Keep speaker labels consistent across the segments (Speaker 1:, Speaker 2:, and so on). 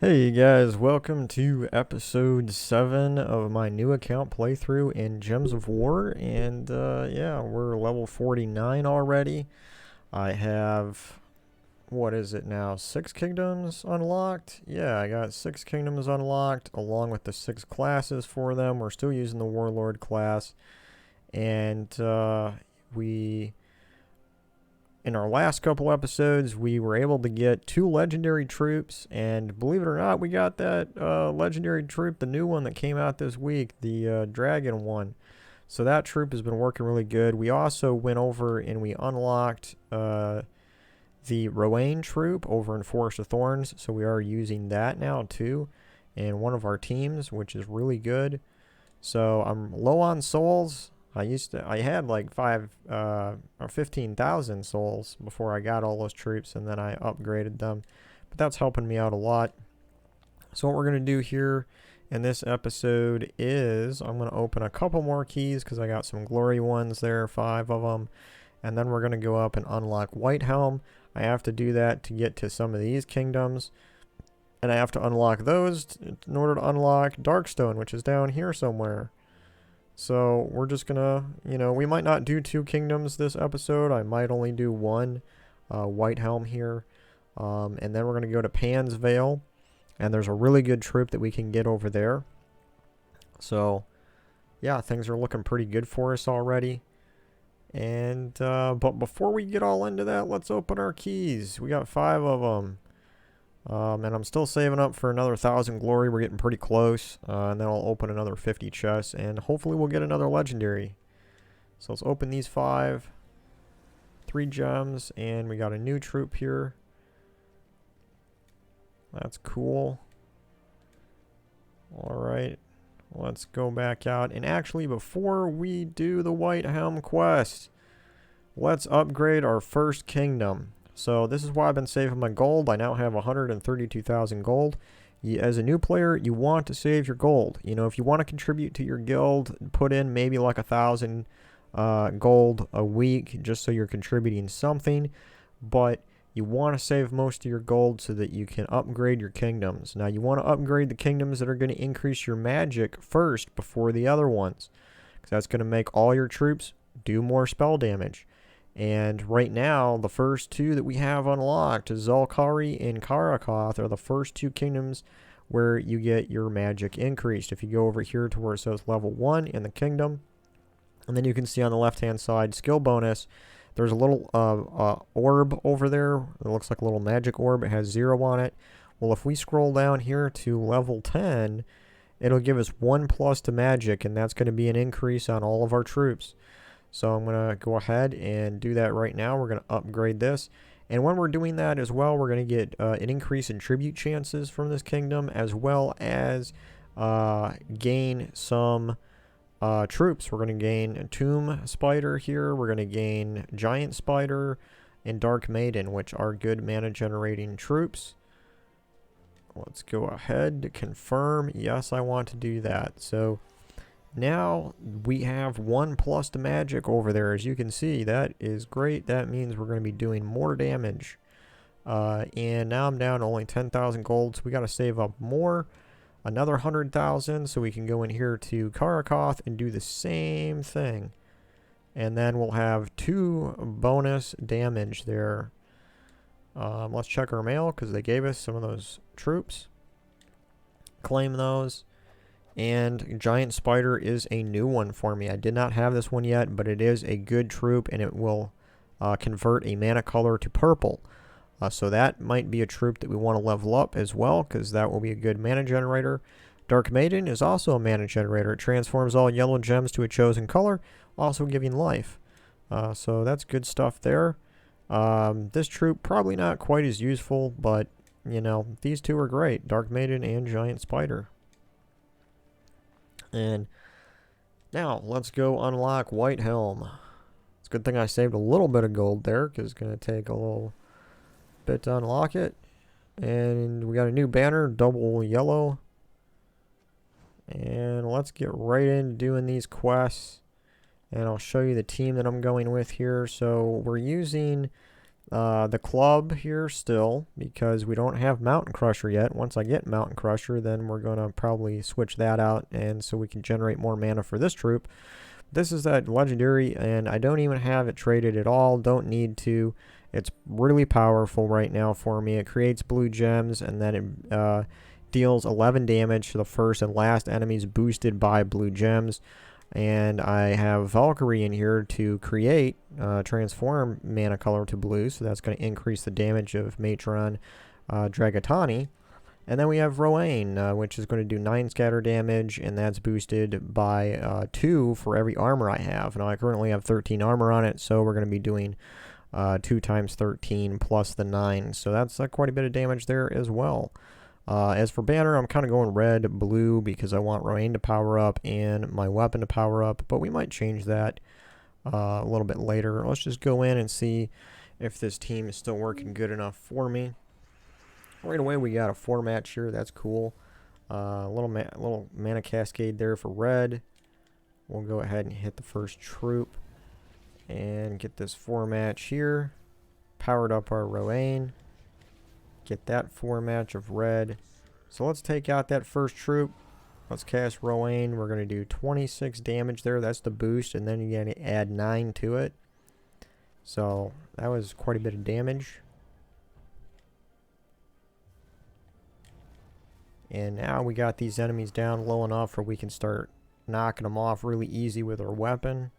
Speaker 1: Hey guys, welcome to episode 7 of my new account playthrough in Gems of War, and yeah, we're level 49 already. I have, what is it now, 6 kingdoms unlocked? Yeah, I got 6 kingdoms unlocked, along with the 6 classes for them. We're still using the Warlord class, and we in our last couple episodes, we were able to get 2 legendary troops, and believe it or not, we got that legendary troop, the new one that came out this week, the dragon one. So that troop has been working really good. We also went over and we unlocked the Rowan troop over in Forest of Thorns, so we are using that now too in one of our teams, which is really good. So I'm low on souls. I had like 15,000 souls before I got all those troops, and then I upgraded them. But that's helping me out a lot. So what we're going to do here in this episode is I'm going to open a couple more keys because I got some glory ones there, 5 of them. And then we're going to go up and unlock Whitehelm. I have to do that to get to some of these kingdoms. And I have to unlock those in order to unlock Darkstone, which is down here somewhere. So we're just gonna, we might not do 2 kingdoms this episode. I might only do 1, Whitehelm here. And then we're gonna go to Pan's Vale. And there's a really good troop that we can get over there. So, yeah, things are looking pretty good for us already. And, but before we get all into that, let's open our keys. We got 5 of them. And I'm still saving up for another 1,000 glory. We're getting pretty close. And then I'll open another 50 chests. And hopefully we'll get another legendary. So let's open these 5. 3 gems. And we got a new troop here. That's cool. Alright. Let's go back out. And actually, before we do the Whitehelm quest, let's upgrade our first kingdom. So this is why I've been saving my gold. I now have 132,000 gold. As a new player, you want to save your gold. If you want to contribute to your guild, put in maybe like 1,000 gold a week just so you're contributing something. But you want to save most of your gold so that you can upgrade your kingdoms. Now, you want to upgrade the kingdoms that are going to increase your magic first before the other ones, because that's going to make all your troops do more spell damage. And right now, the first 2 that we have unlocked, Zulkari and Karakoth, are the first 2 kingdoms where you get your magic increased. If you go over here to where it says level 1 in the kingdom, and then you can see on the left-hand side, skill bonus, there's a little orb over there. It looks like a little magic orb. It has 0 on it. Well, if we scroll down here to level 10, it'll give us 1+ to magic, and that's going to be an increase on all of our troops. So I'm going to go ahead and do that right now. We're going to upgrade this. And when we're doing that as well, we're going to get an increase in tribute chances from this kingdom, as well as gain some troops. We're going to gain a Tomb Spider here. We're going to gain Giant Spider and Dark Maiden, which are good mana generating troops. Let's go ahead to confirm. Yes, I want to do that. So now we have 1+ to magic over there. As you can see, that is great. That means we're going to be doing more damage. And now I'm down to only 10,000 gold, so we got to save up more. Another 100,000, so we can go in here to Karakoth and do the same thing. And then we'll have 2 bonus damage there. Let's check our mail, because they gave us some of those troops. Claim those. And Giant Spider is a new one for me. I did not have this one yet, but it is a good troop, and it will convert a mana color to purple. So that might be a troop that we want to level up as well, because that will be a good mana generator. Dark Maiden is also a mana generator. It transforms all yellow gems to a chosen color, also giving life. So that's good stuff there. This troop, probably not quite as useful, but, these 2 are great. Dark Maiden and Giant Spider. And now, let's go unlock Whitehelm. It's a good thing I saved a little bit of gold there, because it's going to take a little bit to unlock it. And we got a new banner, double yellow. And let's get right into doing these quests. And I'll show you the team that I'm going with here. So we're using The club here still, because we don't have Mountain Crusher yet. Once I get Mountain Crusher, then we're going to probably switch that out, and so we can generate more mana for this troop. This is that legendary, and I don't even have it traded at all. Don't need to. It's really powerful right now for me. It creates blue gems, and then it deals 11 damage to the first and last enemies boosted by blue gems. And I have Valkyrie in here to create, transform mana color to blue, so that's going to increase the damage of Matron Dragatani. And then we have Rowan, which is going to do 9 scatter damage, and that's boosted by 2 for every armor I have. Now I currently have 13 armor on it, so we're going to be doing 2 times 13 plus the 9, so that's quite a bit of damage there as well. As for banner, I'm kind of going red, blue, because I want Rowan to power up and my weapon to power up, but we might change that a little bit later. Let's just go in and see if this team is still working good enough for me. Right away, we got a 4 match here. That's cool. Little mana cascade there for red. We'll go ahead and hit the first troop and get this 4 match here. Powered up our Rowan. Get that 4 match of red. So let's take out that first troop. Let's cast Rowan. We're going to do 26 damage there. That's the boost, and then you got to add 9 to it. So that was quite a bit of damage. And now we got these enemies down low enough where we can start knocking them off really easy with our weapon.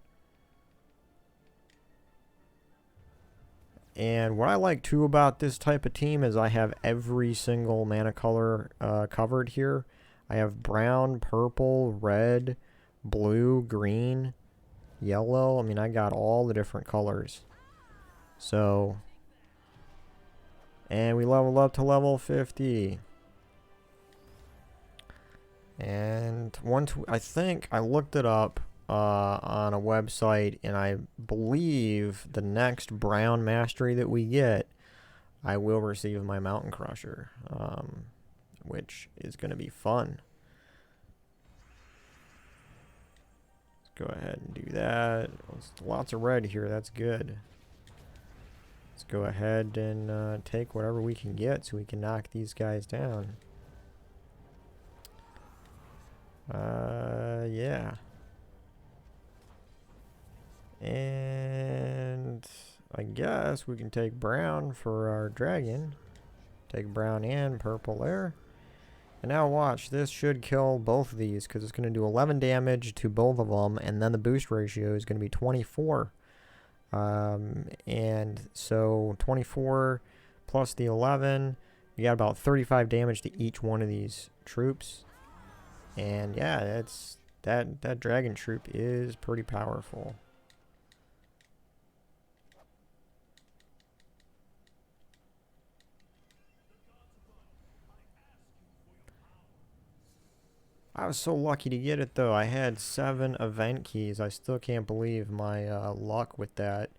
Speaker 1: And what I like too about this type of team is I have every single mana color covered here. I have brown, purple, red, blue, green, yellow. I mean, I got all the different colors. So, and we level up to level 50. And I think I looked it up on a website, and I believe the next brown mastery that we get, I will receive my Mountain Crusher, which is going to be fun. Let's go ahead and do that. Lots of red here. That's good. Let's go ahead and take whatever we can get so we can knock these guys down. Yeah. And I guess we can take brown for our dragon. Take brown and purple there. And now watch, this should kill both of these because it's going to do 11 damage to both of them, and then the boost ratio is going to be 24. And so 24 plus the 11, you got about 35 damage to each one of these troops. And yeah, that dragon troop is pretty powerful. I was so lucky to get it though. I had 7 event keys. I still can't believe my luck with that.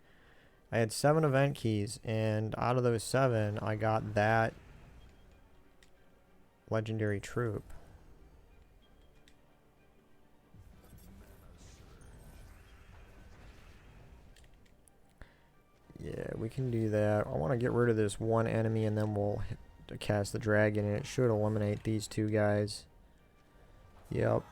Speaker 1: I had 7 event keys, and out of those 7, I got that legendary troop. Yeah, we can do that. I want to get rid of this one enemy, and then we'll cast the dragon, and it should eliminate these 2 guys. Yep.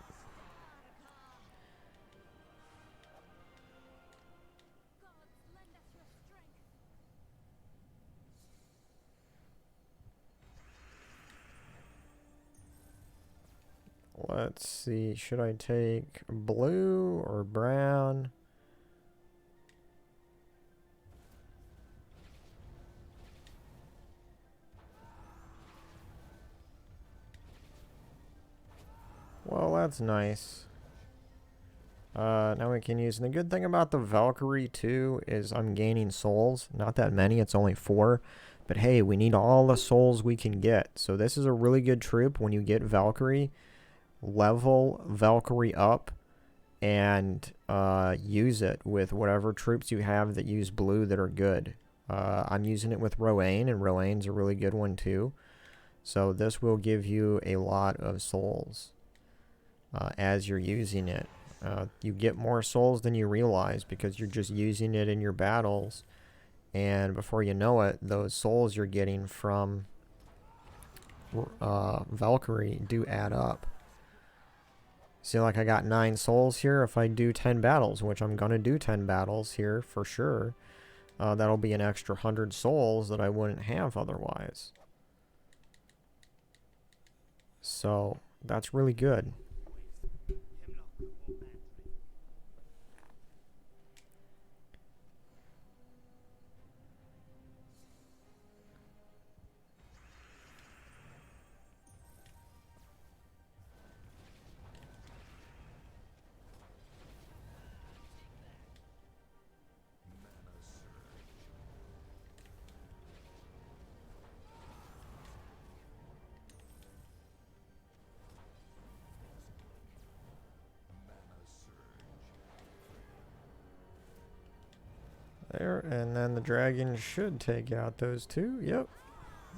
Speaker 1: Let's see, should I take blue or brown? Well, that's nice. Now we can use, and the good thing about the Valkyrie too is I'm gaining souls. Not that many, it's only 4. But hey, we need all the souls we can get. So this is a really good troop when you get Valkyrie. Level Valkyrie up and use it with whatever troops you have that use blue that are good. I'm using it with Rowan, and Rowan's a really good one too. So this will give you a lot of souls as you're using it. You get more souls than you realize because you're just using it in your battles, And before you know it, those souls you're getting from Valkyrie do add up. See, like I got 9 souls here. If I do 10 battles, which I'm going to do 10 battles here for sure, that'll be an extra 100 souls that I wouldn't have otherwise. So that's really good. There, and then the dragon should take out those 2. Yep.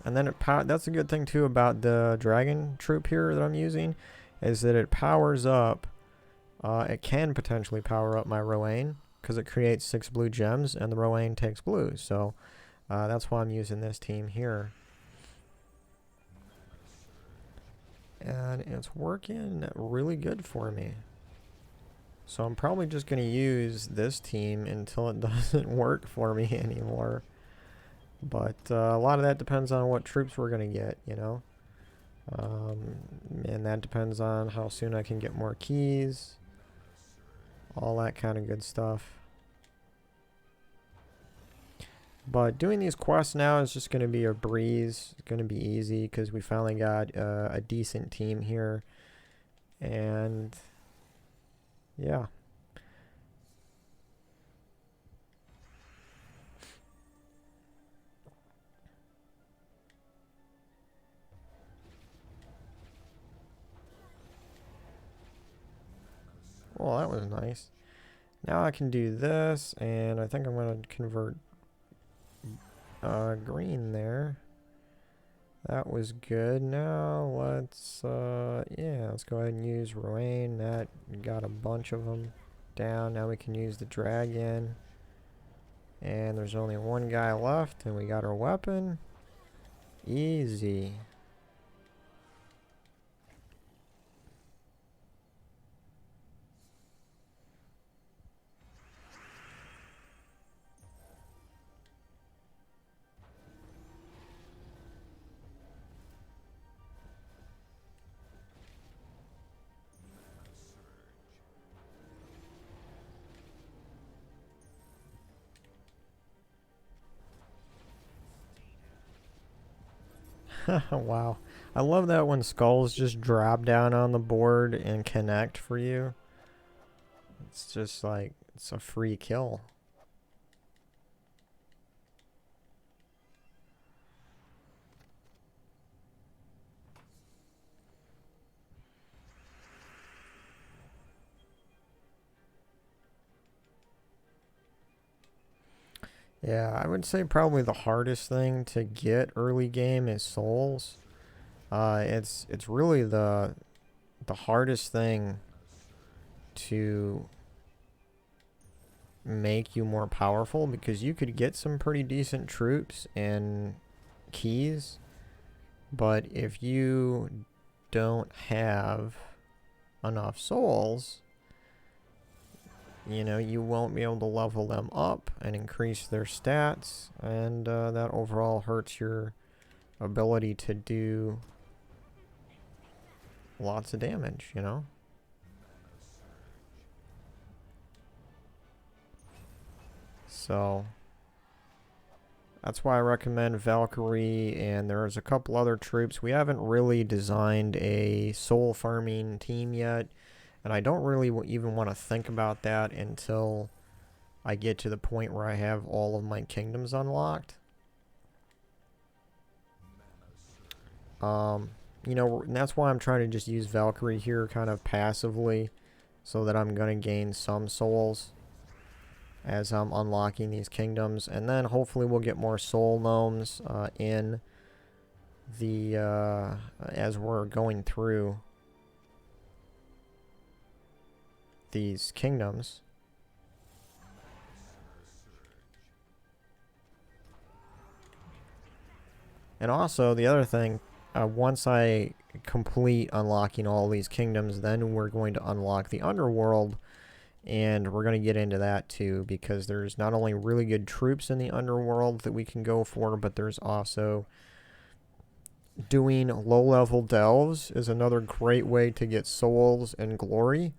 Speaker 1: And then that's a good thing too about the dragon troop here that I'm using, is that it powers up. It can potentially power up my Rowan because it creates 6 blue gems, and the Rowan takes blue. So that's why I'm using this team here. And it's working really good for me. So I'm probably just going to use this team until it doesn't work for me anymore. But a lot of that depends on what troops we're going to get, you know. And that depends on how soon I can get more keys. All that kind of good stuff. But doing these quests now is just going to be a breeze. It's going to be easy because we finally got a decent team here. And yeah. Well, that was nice. Now I can do this, and I think I'm going to convert green there. That was good. Now let's, yeah, let's go ahead and use Rowan. That got a bunch of them down. Now we can use the dragon. And there's only 1 guy left, and we got our weapon. Easy. Wow. I love that when skulls just drop down on the board and connect for you. It's just like, it's a free kill. Yeah, I would say probably the hardest thing to get early game is souls. It's really the hardest thing to make you more powerful, because you could get some pretty decent troops and keys, but if you don't have enough souls, you know, you won't be able to level them up and increase their stats, and that overall hurts your ability to do lots of damage, you know? So that's why I recommend Valkyrie, and there's a couple other troops. We haven't really designed a soul farming team yet, and I don't really even want to think about that until I get to the point where I have all of my kingdoms unlocked. You know, and that's why I'm trying to just use Valkyrie here kind of passively, so that I'm going to gain some souls as I'm unlocking these kingdoms, and then hopefully we'll get more soul gnomes in the as we're going through these kingdoms. And also, the other thing, once I complete unlocking all these kingdoms, then we're going to unlock the underworld. And we're going to get into that too, because there's not only really good troops in the underworld that we can go for, but there's also doing low-level delves is another great way to get souls and glory.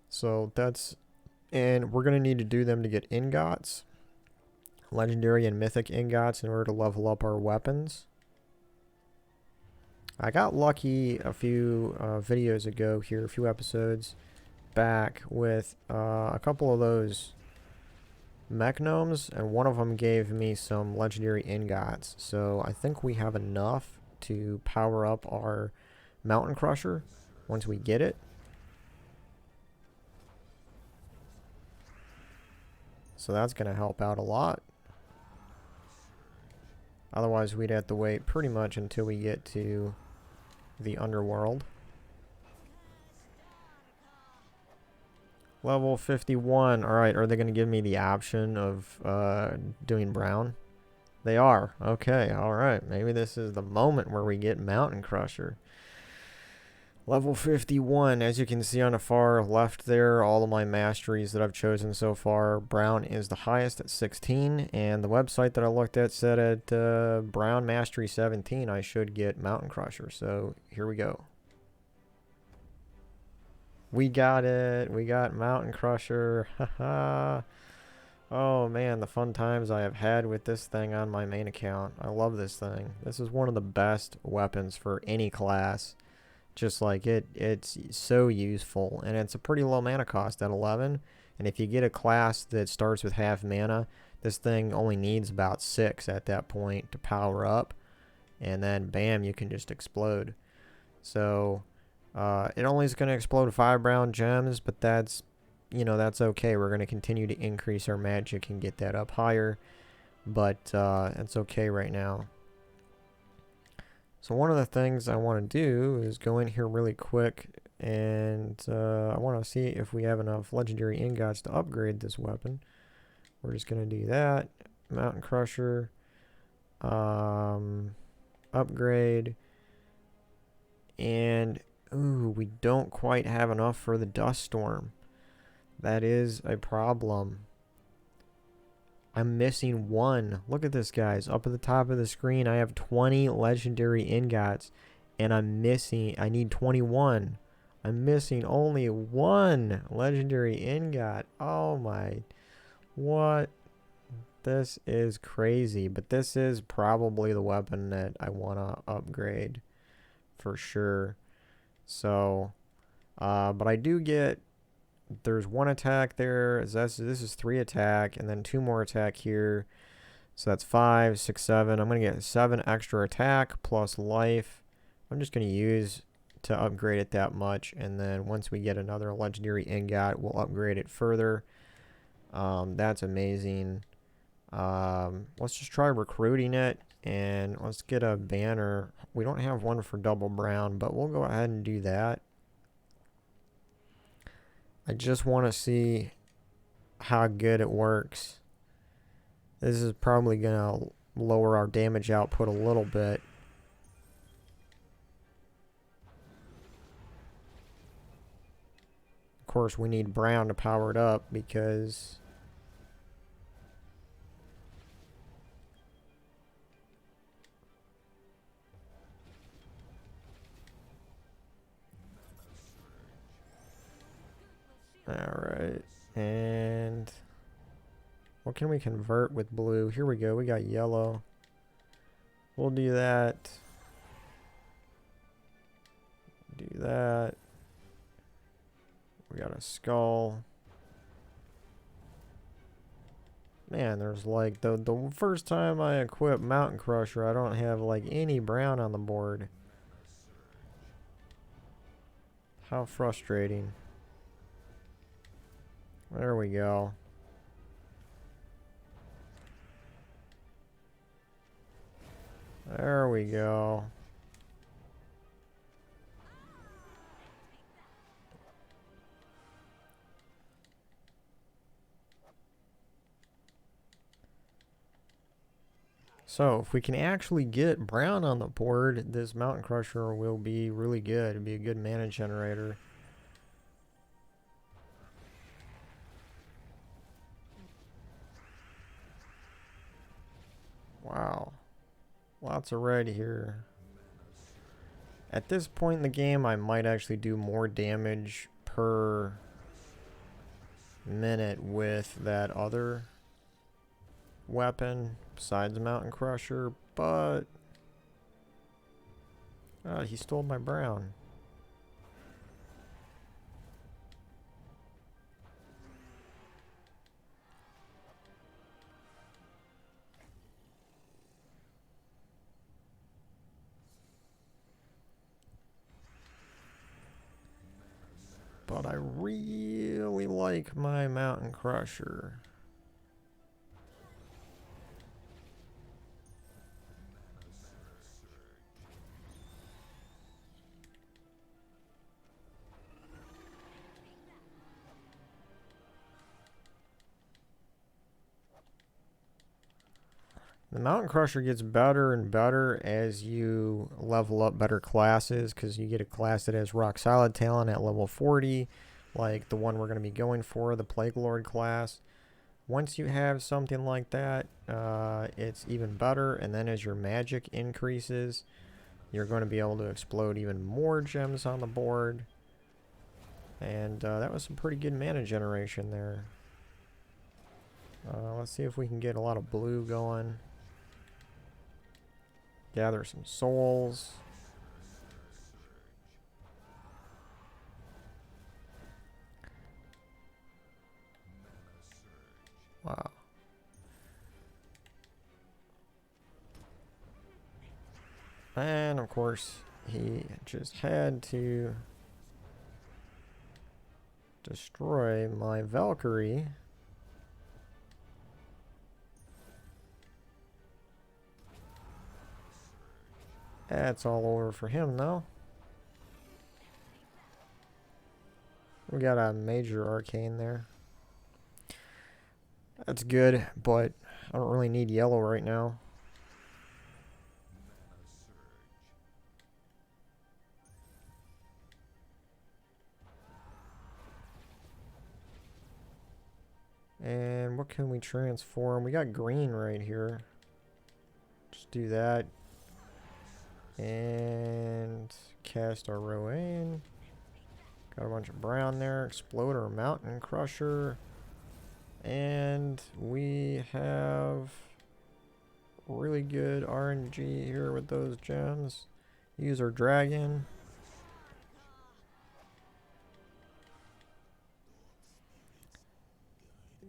Speaker 1: So that's, and we're going to need to do them to get ingots, legendary and mythic ingots, in order to level up our weapons. I got lucky a few videos ago here, a few episodes back, with a couple of those mech gnomes, and one of them gave me some legendary ingots. So I think we have enough to power up our mountain crusher once we get it. So that's going to help out a lot. Otherwise, we'd have to wait pretty much until we get to the underworld. Level 51. Alright, are they going to give me the option of doing brown? They are. Okay, alright. Maybe this is the moment where we get Mountain Crusher. Level 51. As you can see on the far left there, all of my masteries that I've chosen so far, brown is the highest at 16. And the website that I looked at said at brown mastery 17, I should get Mountain Crusher. So here we go. We got it. We got Mountain Crusher. Haha. Oh man, the fun times I have had with this thing on my main account. I love this thing. This is one of the best weapons for any class. Just like it's so useful. And it's a pretty low mana cost at 11. And if you get a class that starts with half mana, this thing only needs about 6 at that point to power up. And then bam, you can just explode. So it only is going to explode 5 brown gems, but that's, you know, that's okay. We're going to continue to increase our magic and get that up higher, but it's okay right now. So one of the things I want to do is go in here really quick, and I want to see if we have enough legendary ingots to upgrade this weapon. We're just going to do that. Mountain Crusher, upgrade, and ooh, we don't quite have enough for the Dust Storm. That is a problem. I'm missing 1. Look at this, guys. Up at the top of the screen, I have 20 legendary ingots, and I need 21. I'm missing only 1 legendary ingot. Oh my, what? This is crazy, but this is probably the weapon that I want to upgrade for sure. So, but I do get, there's 1 attack there. This is 3 attack, and then 2 more attack here. So that's 5, 6, 7. I'm going to get 7 extra attack plus life. I'm just going to use to upgrade it that much, and then once we get another legendary ingot, we'll upgrade it further. That's amazing. Let's just try recruiting it, and let's get a banner. We don't have one for double brown, but we'll go ahead and do that. I just want to see how good it works. This is probably going to lower our damage output a little bit. Of course, we need brown to power it up because alright, and what can we convert with blue? Here we go, we got yellow. We'll do that. Do that. We got a skull. Man, there's like, the first time I equip Mountain Crusher, I don't have like any brown on the board. How frustrating. There we go. There we go. So if we can actually get brown on the board, this Mountain Crusher will be really good. It'll be a good mana generator. Wow. Lots of red here. At this point in the game, I might actually do more damage per minute with that other weapon besides Mountain Crusher, but he stole my brown. But I really like my Mountain Crusher. The Mountain Crusher gets better and better as you level up better classes, because you get a class that has rock solid talent at level 40, like the one we're going to be going for, the Plague Lord class. Once you have something like that, it's even better, and then as your magic increases, you're going to be able to explode even more gems on the board. And that was some pretty good mana generation there. Let's see if we can get a lot of blue going. Gather some souls. Wow. And of course, he just had to destroy my Valkyrie. That's all over for him, though. We got a major arcane there. That's good, but I don't really need yellow right now. And what can we transform? We got green right here. Just do that. And cast our Rowan. Got a bunch of brown there. Explode our Mountain Crusher. And we have really good RNG here with those gems. Use our dragon.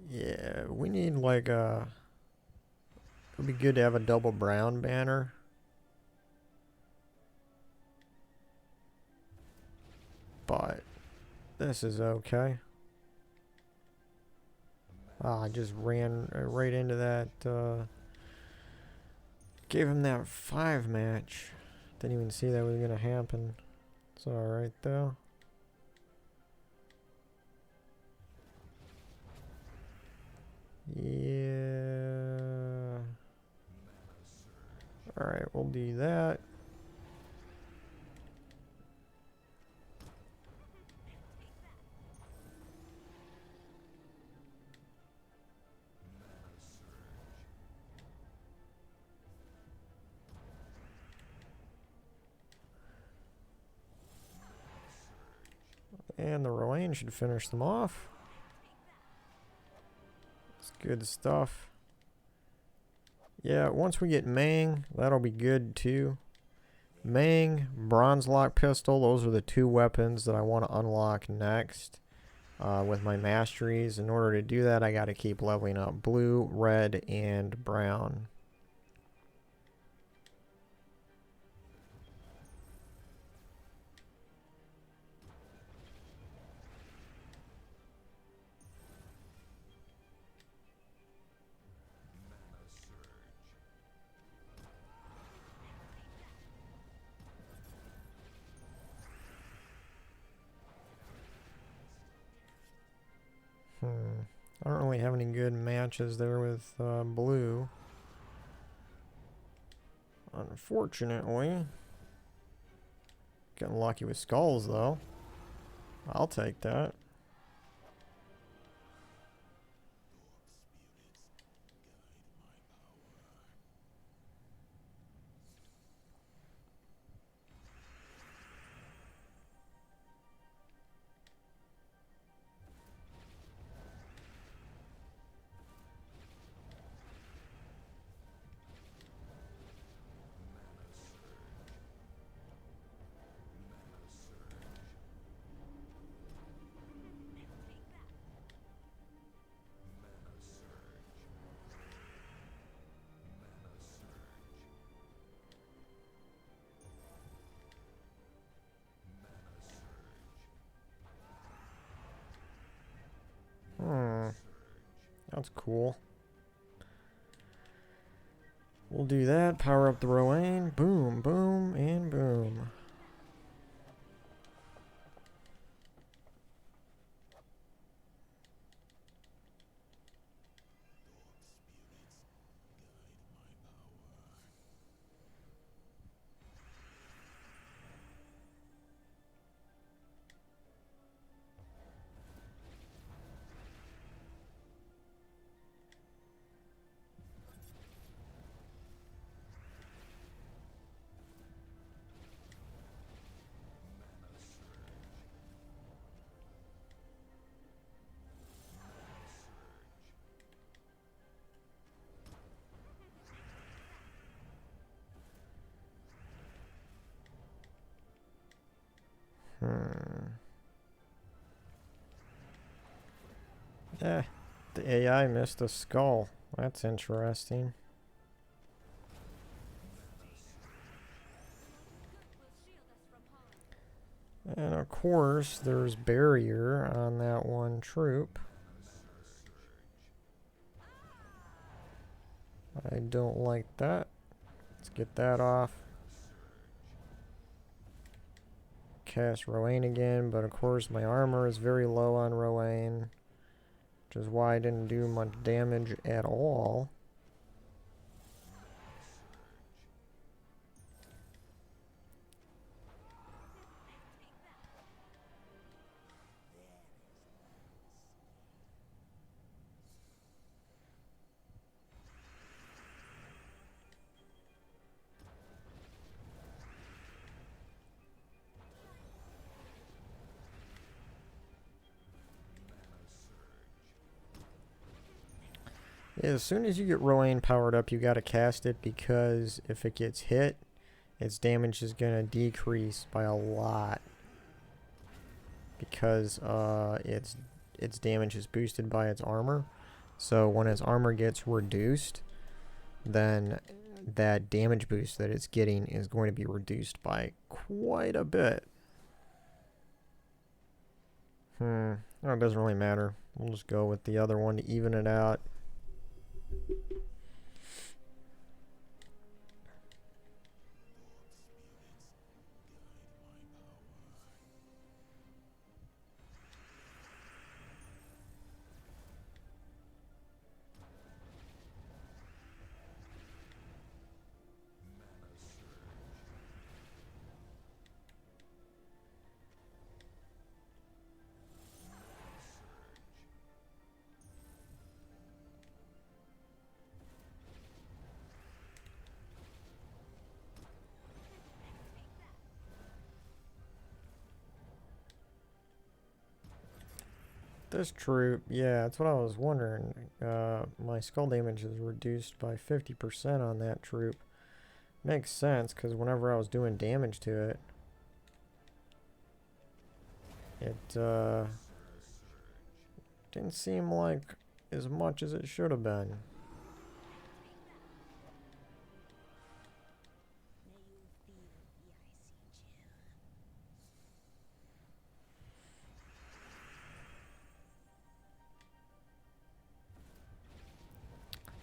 Speaker 1: Yeah, we need like a... It would be good to have a double brown banner. But this is okay. Ah, I just ran right into that. Gave him that 5 match. Didn't even see that was going to happen. It's alright though. Yeah. Alright, we'll do that. And the Rowan should finish them off. It's good stuff. Yeah, once we get Mang, that'll be good too. Mang, Bronze Lock Pistol, those are the 2 weapons that I want to unlock next with my masteries. In order to do that, I got to keep leveling up blue, red, and brown. I don't really have any good matches there with blue. Unfortunately. Getting lucky with skulls, though. I'll take that. That's cool. We'll do that. Power up the Rowan. Boom, boom, and boom. Eh, the AI missed a skull. That's interesting. And of course, there's barrier on that one troop. I don't like that. Let's get that off. Cast Rowan again, but of course my armor is very low on Rowan, which is why I didn't do much damage at all. As soon as you get Rowan powered up, you gotta cast it, because if it gets hit, its damage is gonna decrease by a lot. Because its damage is boosted by its armor. So when its armor gets reduced, then that damage boost that it's getting is going to be reduced by quite a bit. Oh, it doesn't really matter. We'll just go with the other one to even it out. This troop, yeah, that's what I was wondering. My skull damage is reduced by 50% on that troop. Makes sense, because whenever I was doing damage to it, it didn't seem like as much as it should have been.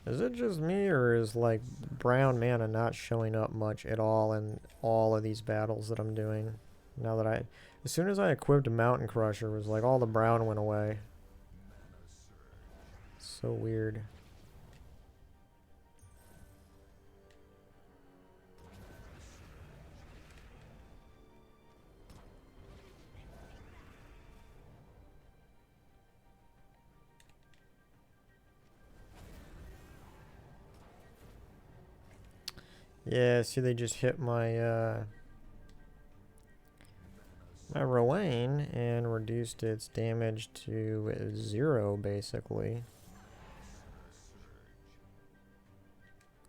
Speaker 1: Is it just me, or is like brown mana not showing up much at all in all of these battles that I'm doing? Now that as soon as I equipped Mountain Crusher, it was like all the brown went away. So weird. Yeah, see they just hit my my Rowan and reduced its damage to 0 basically.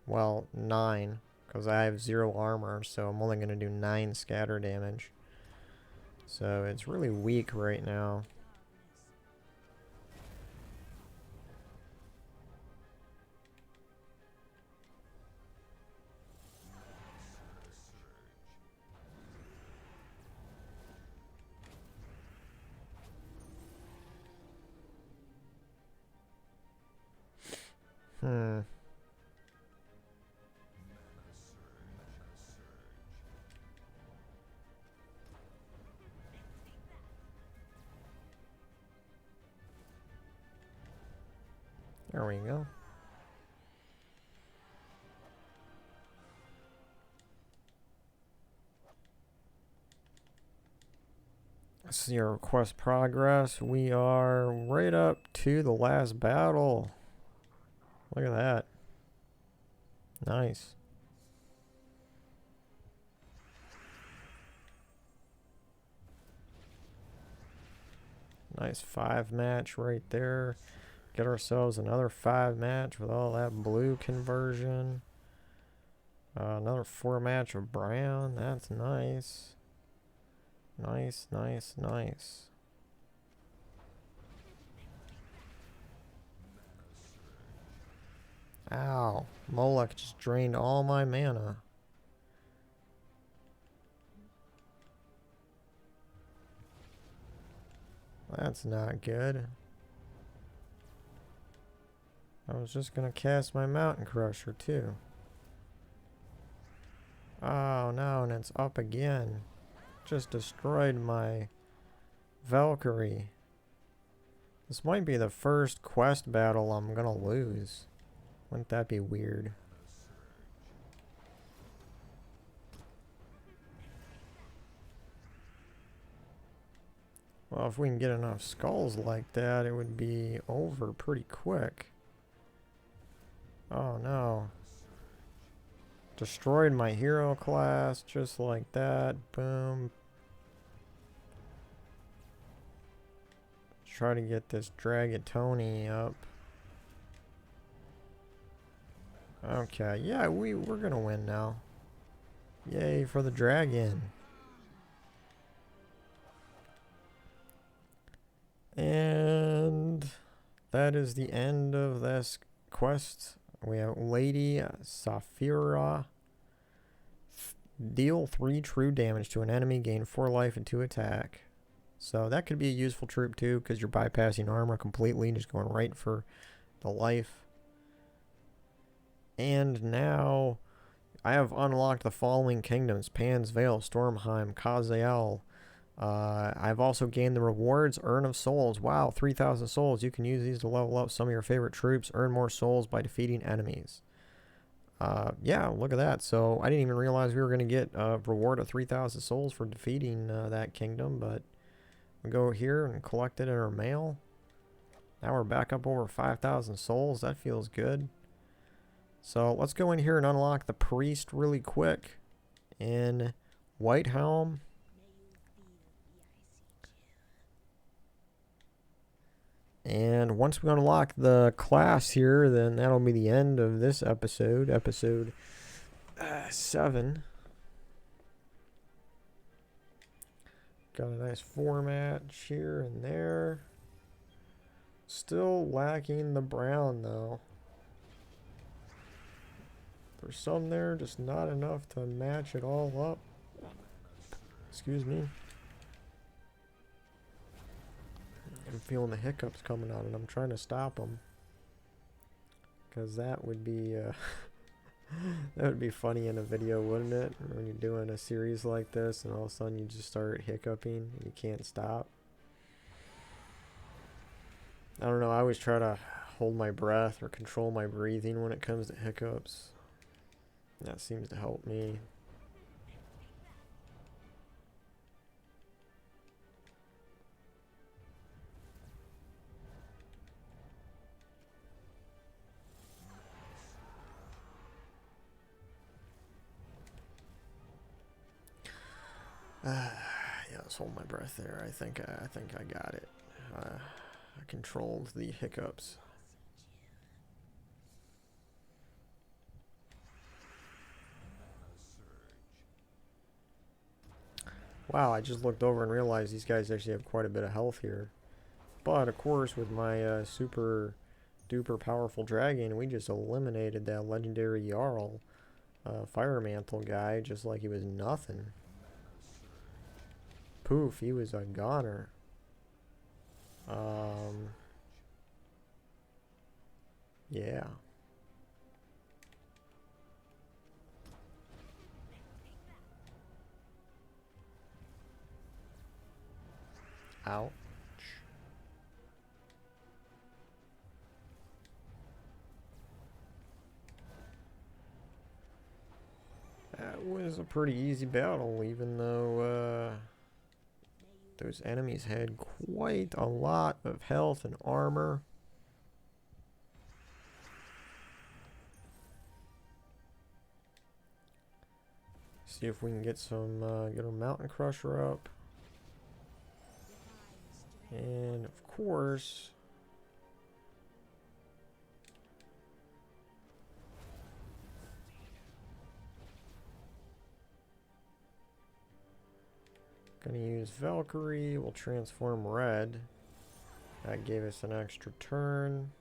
Speaker 1: Well, 9, because I have 0 armor, so I'm only going to do 9 scatter damage. So it's really weak right now. Hmm. There we go. See our quest progress. We are right up to the last battle. Look at that. Nice. Nice 5 match right there. Get ourselves another 5 match with all that blue conversion. Another 4 match of brown. That's nice. Nice, nice, nice. Ow. Moloch just drained all my mana. That's not good. I was just gonna cast my Mountain Crusher too. Oh no, and it's up again. Just destroyed my Valkyrie. This might be the first quest battle I'm gonna lose. Wouldn't that be weird? Well, if we can get enough skulls like that, it would be over pretty quick. Oh no. Destroyed my hero class just like that. Boom. Try to get this Dragatoni up. Okay, yeah, we're gonna win now. Yay for the dragon. And that is the end of this quest. We have Lady Saphira. Deal 3 true damage to an enemy, gain 4 life and 2 attack. So that could be a useful troop too, because you're bypassing armor completely, just going right for the life. And now I have unlocked the following kingdoms: Pan's Vale, Stormheim, Kazael. I've also gained the rewards, Urn of Souls. Wow, 3,000 souls. You can use these to level up some of your favorite troops, earn more souls by defeating enemies. Yeah, look at that. So I didn't even realize we were going to get a reward of 3,000 souls for defeating that kingdom, but we go here and collect it in our mail. Now we're back up over 5,000 souls. That feels good. So let's go in here and unlock the priest really quick in Whitehelm. And once we unlock the class here, then that'll be the end of this episode, episode 7. Got a nice 4 match here and there. Still lacking the brown though. There's some there, just not enough to match it all up. Excuse me. I'm feeling the hiccups coming on, and I'm trying to stop them. Because that would be, that would be funny in a video, wouldn't it? When you're doing a series like this, and all of a sudden you just start hiccuping, and you can't stop. I don't know, I always try to hold my breath or control my breathing when it comes to hiccups. That seems to help me. Yeah, let's hold my breath there. I think I got it. I controlled the hiccups. Wow, I just looked over and realized these guys actually have quite a bit of health here. But, of course, with my super duper powerful dragon, we just eliminated that legendary Jarl fire mantle guy just like he was nothing. Poof, he was a goner. Yeah. Ouch. That was a pretty easy battle, even though those enemies had quite a lot of health and armor. See if we can get some, get our Mountain Crusher up. And of course, gonna use Valkyrie. We'll transform red. That gave us an extra turn.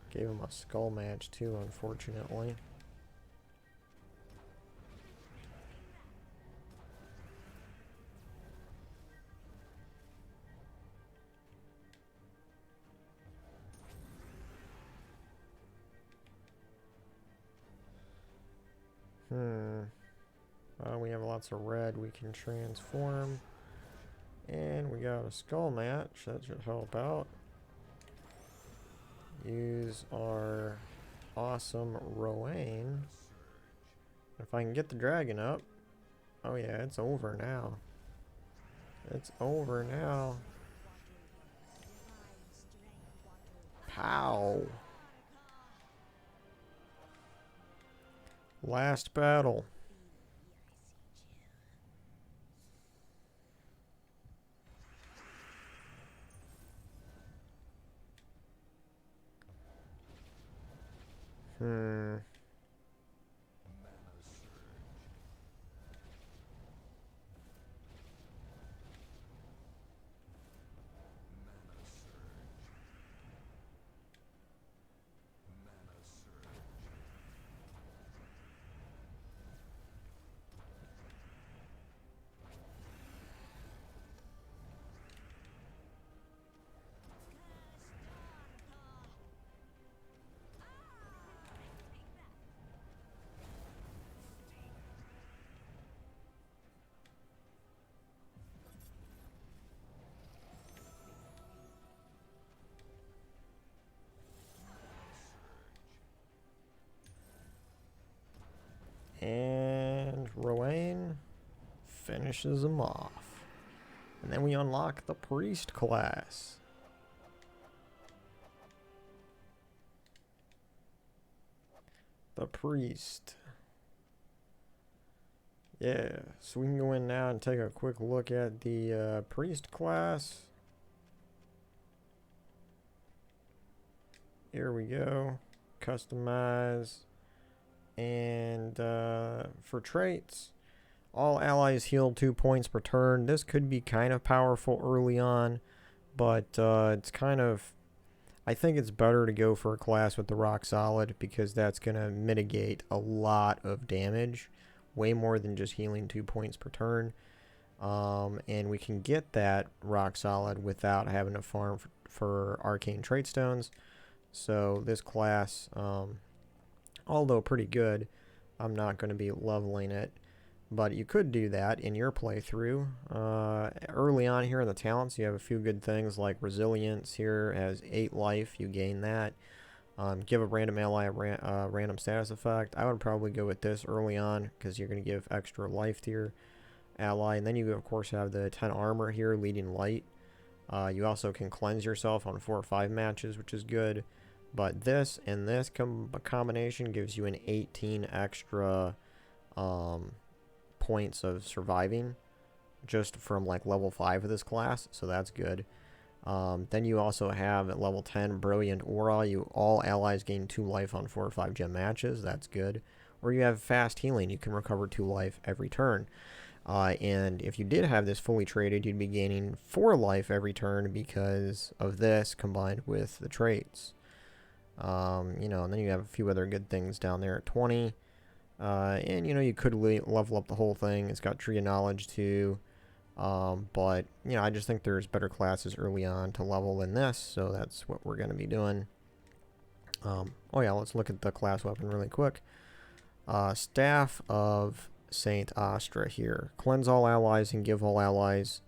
Speaker 1: Gave him a skull match too, unfortunately. We have lots of red we can transform. And we got a skull match. That should help out. Use our awesome Rowan. If I can get the dragon up. Oh yeah, it's over now. It's over now. Pow. Last battle. And Rowan finishes him off. And then we unlock the priest class. The priest. Yeah, so we can go in now and take a quick look at the priest class. Here we go. Customize. And for traits, all allies heal 2 points per turn. This could be kind of powerful early on, but it's kind of... I think it's better to go for a class with the rock solid because that's going to mitigate a lot of damage. Way more than just healing 2 points per turn. And we can get that rock solid without having to farm for arcane trait stones. So this class... although pretty good, I'm not going to be leveling it. But you could do that in your playthrough. Early on here in the talents, you have a few good things like resilience here as 8 life. You gain that. Give a random ally a random status effect. I would probably go with this early on because you're going to give extra life to your ally. And then you, of course, have the 10 armor here, leading light. You also can cleanse yourself on 4 or 5 matches, which is good. But this and this combination gives you an 18 extra points points of surviving just from like level 5 of this class, so that's good. Then you also have at level 10 Brilliant Aura. All allies gain 2 life on 4 or 5 gem matches. That's good. Or you have Fast Healing. You can recover 2 life every turn. And if you did have this fully traded, you'd be gaining 4 life every turn because of this combined with the traits. You know, and then you have a few other good things down there at 20. And, you know, you could level up the whole thing. It's got Tree of Knowledge too. But, you know, I just think there's better classes early on to level than this, so that's what we're going to be doing. Oh yeah, let's look at the class weapon really quick. Staff of Saint Astra here. Cleanse all allies and give all allies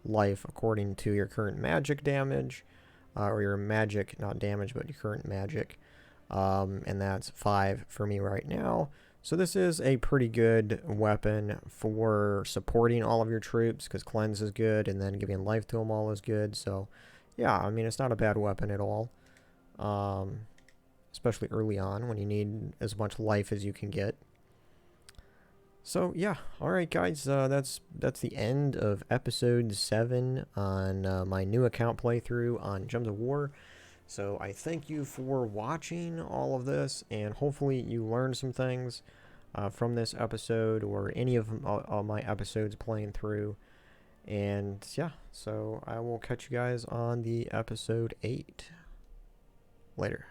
Speaker 1: life according to your current magic damage, or your magic, not damage, but your current magic. And that's 5 for me right now. So this is a pretty good weapon for supporting all of your troops, because cleanse is good, and then giving life to them all is good. So yeah, I mean, it's not a bad weapon at all, especially early on when you need as much life as you can get. So yeah, all right guys, that's the end of episode 7 on my new account playthrough on Gems of War. So I thank you for watching all of this, and hopefully you learned some things from this episode or any of my episodes playing through. And yeah, so I will catch you guys on the episode 8. Later.